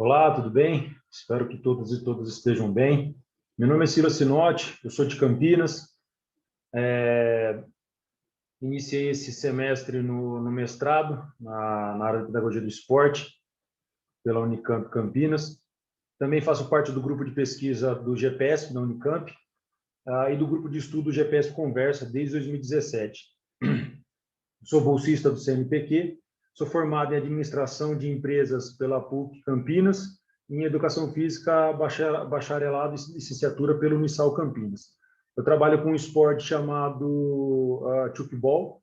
Olá, tudo bem? Espero que todos e todas estejam bem. Meu nome é Silas Sinotti, eu sou de Campinas. Iniciei esse semestre no mestrado, na área de pedagogia do esporte, pela Unicamp Campinas. Também faço parte do grupo de pesquisa do GPS, da Unicamp, e do grupo de estudo GPS Conversa, desde 2017. Sou bolsista do CNPq, sou formado em administração de empresas pela PUC Campinas, em educação física, bacharelado e licenciatura pelo Unisal Campinas. Eu trabalho com um esporte chamado tchoukball.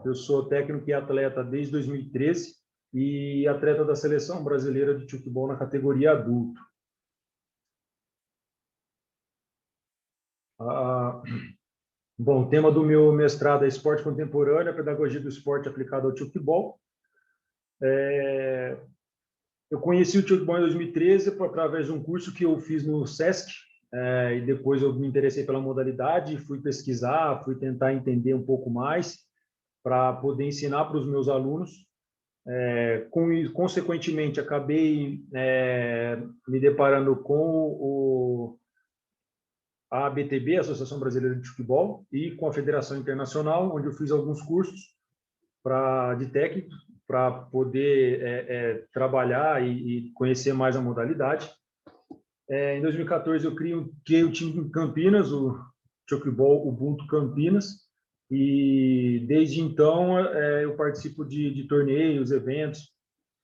Eu sou técnico e atleta desde 2013 e atleta da seleção brasileira de tchoukball na categoria adulto. Bom, o tema do meu mestrado é esporte contemporâneo, a pedagogia do esporte aplicado ao tchoukball. Eu conheci o tchoukball em 2013 através de um curso que eu fiz no SESC, e depois eu me interessei pela modalidade, fui pesquisar, fui tentar entender um pouco mais para poder ensinar para os meus alunos. Consequentemente, acabei me deparando com a ABTB, a Associação Brasileira de Tchoukball, e com a Federação Internacional, onde eu fiz alguns cursos de técnico, para poder trabalhar e conhecer mais a modalidade. Em 2014, eu criei o time em Campinas, o Tchoukball Ubuntu Campinas, e desde então eu participo de torneios, eventos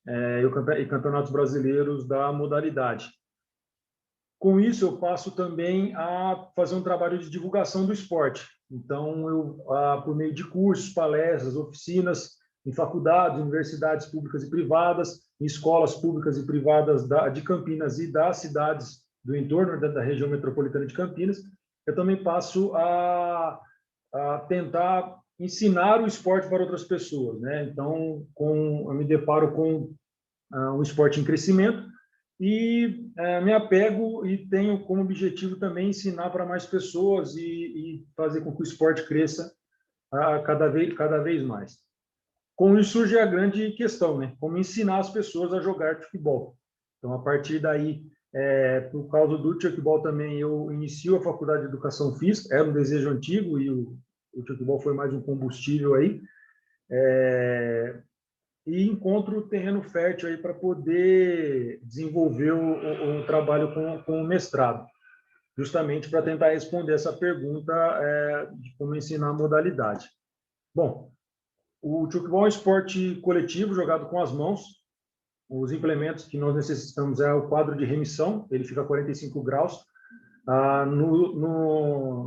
e campeonatos brasileiros da modalidade. Com isso, eu passo também a fazer um trabalho de divulgação do esporte. Então, por meio de cursos, palestras, oficinas, em faculdades, universidades públicas e privadas, em escolas públicas e privadas de Campinas e das cidades do entorno da região metropolitana de Campinas, eu também passo a tentar ensinar o esporte para outras pessoas, né? Então, eu me deparo com um esporte em crescimento e me apego e tenho como objetivo também ensinar para mais pessoas e fazer com que o esporte cresça cada vez mais. Com isso surge a grande questão, né? Como ensinar as pessoas a jogar tchoukball. Então, a partir daí, por causa do tchoukball também, eu inicio a faculdade de Educação Física, era um desejo antigo e o tchoukball foi mais um combustível aí, e encontro o terreno fértil aí para poder desenvolver o trabalho com o mestrado, justamente para tentar responder essa pergunta de como ensinar a modalidade. Bom, o tchoukball é um esporte coletivo jogado com as mãos. Os implementos que nós necessitamos é o quadro de remissão, ele fica a 45 graus,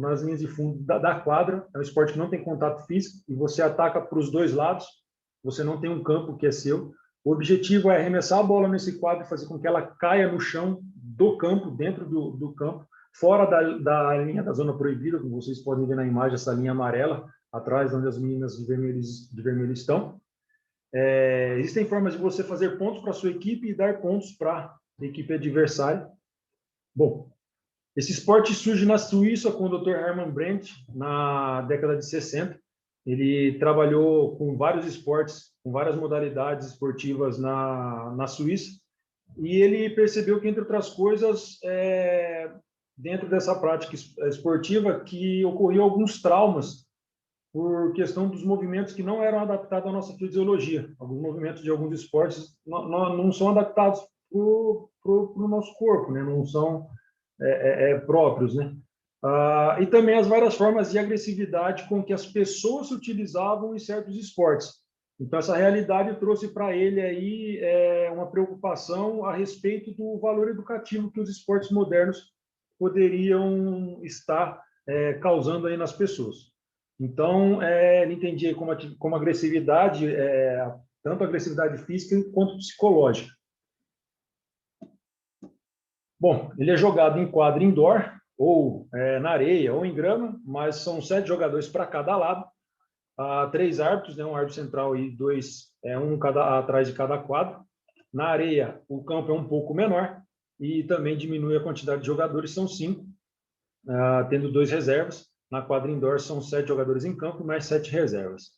nas linhas de fundo da quadra. É um esporte que não tem contato físico e você ataca para os dois lados, você não tem um campo que é seu. O objetivo é arremessar a bola nesse quadro e fazer com que ela caia no chão do campo, dentro do campo, fora da linha da zona proibida, como vocês podem ver na imagem, essa linha amarela, atrás, onde as meninas de vermelho estão. Existem formas de você fazer pontos para a sua equipe e dar pontos para a equipe adversária. Bom, esse esporte surge na Suíça com o Dr. Hermann Brandt na década de 60. Ele trabalhou com vários esportes, com várias modalidades esportivas na Suíça, e ele percebeu que, entre outras coisas, dentro dessa prática esportiva, que ocorriam alguns traumas por questão dos movimentos que não eram adaptados à nossa fisiologia. Alguns movimentos de alguns esportes não são adaptados para o nosso corpo, né? Não são próprios, né? E também as várias formas de agressividade com que as pessoas se utilizavam em certos esportes. Então, essa realidade trouxe para ele aí uma preocupação a respeito do valor educativo que os esportes modernos poderiam estar causando aí nas pessoas. Então, ele entendia como agressividade, tanto agressividade física quanto psicológica. Bom, ele é jogado em quadra indoor, ou na areia, ou em grama, mas são 7 jogadores para cada lado, 3 árbitros, né, um árbitro central e 2, atrás de cada quadro. Na areia, o campo é um pouco menor e também diminui a quantidade de jogadores, são 5, tendo 2 reservas. Na quadra indoor são 7 jogadores em campo, mais 7 reservas.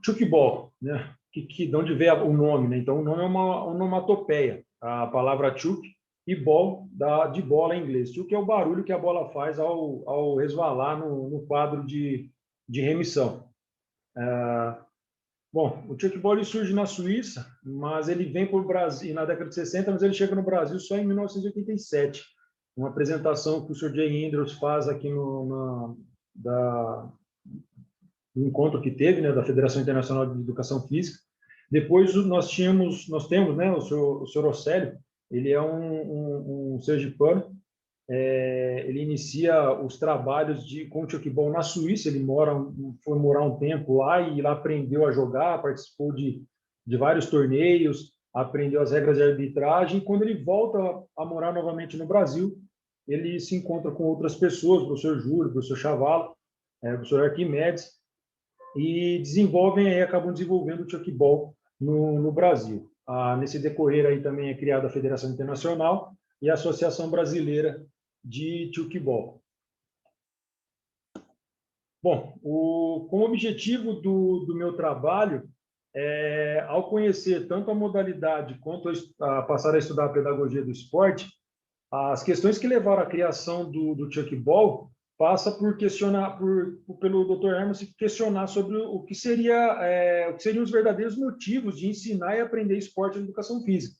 Tchoukball, né? de onde veio o nome, né? Então, o nome é uma onomatopeia, a palavra chuk, e ball, de bola em inglês. Chuk é o barulho que a bola faz ao resvalar no quadro de remissão. Bom, o chukball surge na Suíça, mas ele vem para o Brasil na década de 60, mas ele chega no Brasil só em 1987. Uma apresentação que o Sr. Jay Andrews faz aqui no encontro que teve, né, da Federação Internacional de Educação Física. Depois nós temos, né, o Sr. Océlio, ele é um sergipano, ele inicia os trabalhos com o chukball na Suíça. Ele foi morar um tempo lá e lá aprendeu a jogar, participou de vários torneios, aprendeu as regras de arbitragem. E quando ele volta a morar novamente no Brasil, ele se encontra com outras pessoas, o professor Júlio, o professor Chavala, o professor Arquimedes, e acabam desenvolvendo o chukball no Brasil. Nesse decorrer aí também é criada a Federação Internacional e a Associação Brasileira de chukball. Bom, como objetivo do meu trabalho, ao conhecer tanto a modalidade quanto a passar a estudar a pedagogia do esporte, as questões que levaram à criação do chukball passa por questionar, pelo Dr. Hermes questionar sobre o que seriam os verdadeiros motivos de ensinar e aprender esporte na educação física.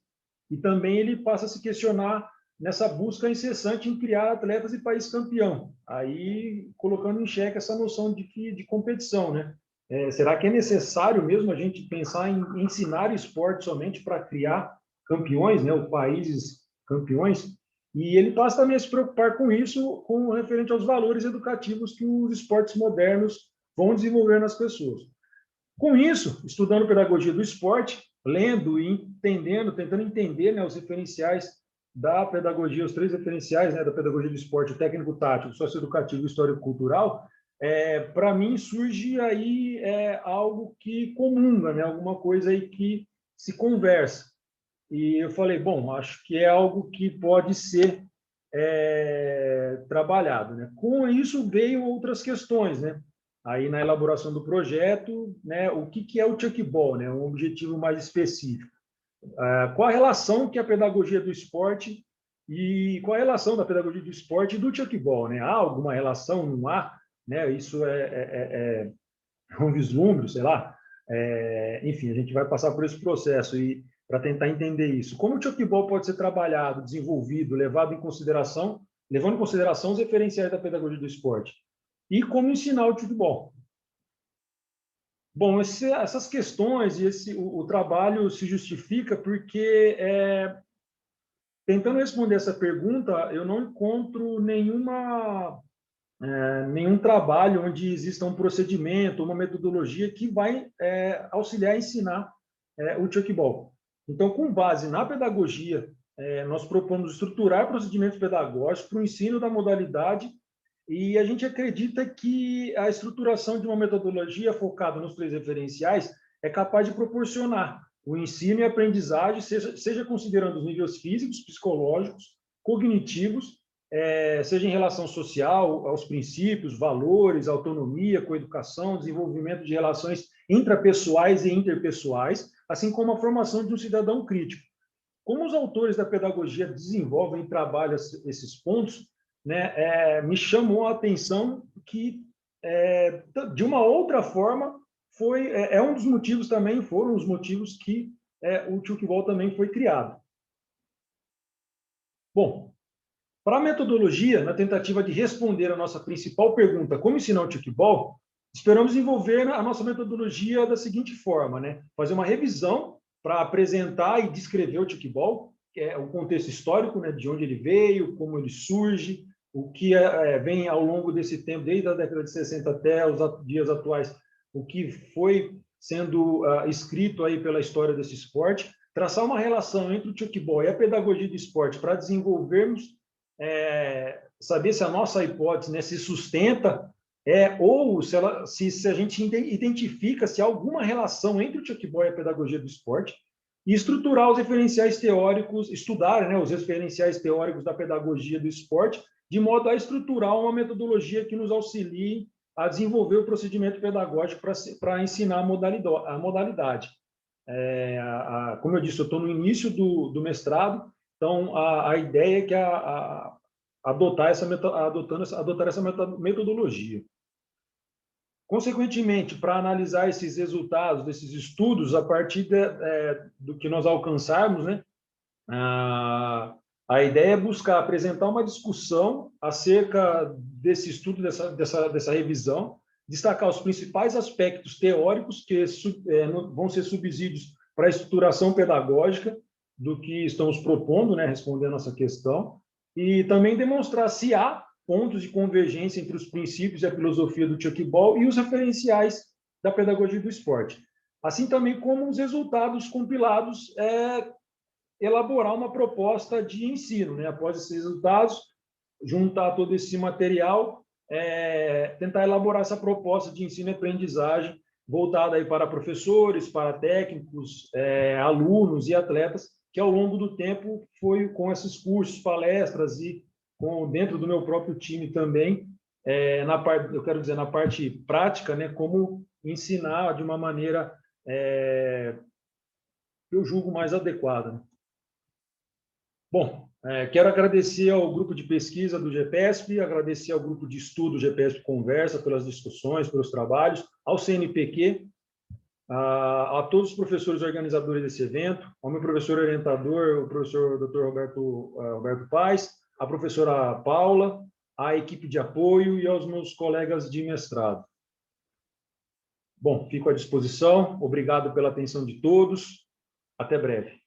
E também ele passa a se questionar nessa busca incessante em criar atletas e país campeão, aí colocando em xeque essa noção de competição, né? Será que é necessário mesmo a gente pensar em ensinar esporte somente para criar campeões, né, ou países campeões? E ele passa também a se preocupar com isso, com referente aos valores educativos que os esportes modernos vão desenvolver nas pessoas. Com isso, estudando pedagogia do esporte, lendo e entendendo, tentando entender, né, os referenciais da pedagogia, os 3 referenciais, né, da pedagogia do esporte, o técnico-tático, o socioeducativo e o histórico-cultural, para mim surge aí algo que comunga, né, alguma coisa aí que se conversa. E eu falei, bom, acho que é algo que pode ser trabalhado, né? Com isso veio outras questões, né? Aí na elaboração do projeto, né, o que é o chukball, né? Um objetivo mais específico. Qual a relação que a pedagogia do esporte qual a relação da pedagogia do esporte e do chukball, né? Há alguma relação? Não há? Né? Isso é um vislumbre, sei lá. Enfim, a gente vai passar por esse processo e para tentar entender isso. Como o chukball pode ser trabalhado, desenvolvido, levando em consideração os referenciais da pedagogia do esporte? E como ensinar o chukball? Bom, essas questões e o trabalho se justifica porque, tentando responder essa pergunta, eu não encontro nenhum trabalho onde exista um procedimento, uma metodologia que vai auxiliar a ensinar o chukball. Então, com base na pedagogia, nós propomos estruturar procedimentos pedagógicos para o ensino da modalidade, e a gente acredita que a estruturação de uma metodologia focada nos 3 referenciais é capaz de proporcionar o ensino e a aprendizagem, seja considerando os níveis físicos, psicológicos, cognitivos, seja em relação social, aos princípios, valores, autonomia, coeducação, desenvolvimento de relações intrapessoais e interpessoais, assim como a formação de um cidadão crítico. Como os autores da pedagogia desenvolvem e trabalham esses pontos, né, me chamou a atenção que, de uma outra forma, foram os motivos que o chukball também foi criado. Bom, para a metodologia, na tentativa de responder a nossa principal pergunta, como ensinar o chukball, esperamos desenvolver a nossa metodologia da seguinte forma, né? Fazer uma revisão para apresentar e descrever o chukball, que é o contexto histórico, né, de onde ele veio, como ele surge, o que vem ao longo desse tempo, desde a década de 60 até os dias atuais, o que foi sendo escrito aí pela história desse esporte, traçar uma relação entre o chukball e a pedagogia do esporte para desenvolvermos, saber se a nossa hipótese, né, se sustenta, ou se a gente identifica se há alguma relação entre o chukball e a pedagogia do esporte, e estruturar os referenciais teóricos, estudar, né, os referenciais teóricos da pedagogia do esporte, de modo a estruturar uma metodologia que nos auxilie a desenvolver o procedimento pedagógico para ensinar a modalidade. como eu disse, eu estou no início do mestrado, então a ideia é que adotar essa metodologia. Consequentemente, para analisar esses resultados desses estudos, a partir do que nós alcançarmos, né, a ideia é buscar apresentar uma discussão acerca desse estudo, dessa revisão, destacar os principais aspectos teóricos que vão ser subsídios para a estruturação pedagógica do que estamos propondo, né, respondendo essa questão, e também demonstrar se há pontos de convergência entre os princípios e a filosofia do Chuckball e os referenciais da pedagogia do esporte. Assim também como os resultados compilados, elaborar uma proposta de ensino, né? Após esses resultados, juntar todo esse material, tentar elaborar essa proposta de ensino e aprendizagem voltada aí para professores, para técnicos, alunos e atletas, que ao longo do tempo foi com esses cursos, palestras e dentro do meu próprio time também, eu quero dizer, na parte prática, né, como ensinar de uma maneira que eu julgo mais adequada. Né? Bom, quero agradecer ao grupo de pesquisa do GPESP, agradecer ao grupo de estudo GPESP Conversa pelas discussões, pelos trabalhos, ao CNPq, a todos os professores organizadores desse evento, ao meu professor orientador, o professor Dr. Roberto Paes, a professora Paula, à equipe de apoio e aos meus colegas de mestrado. Bom, fico à disposição. Obrigado pela atenção de todos. Até breve.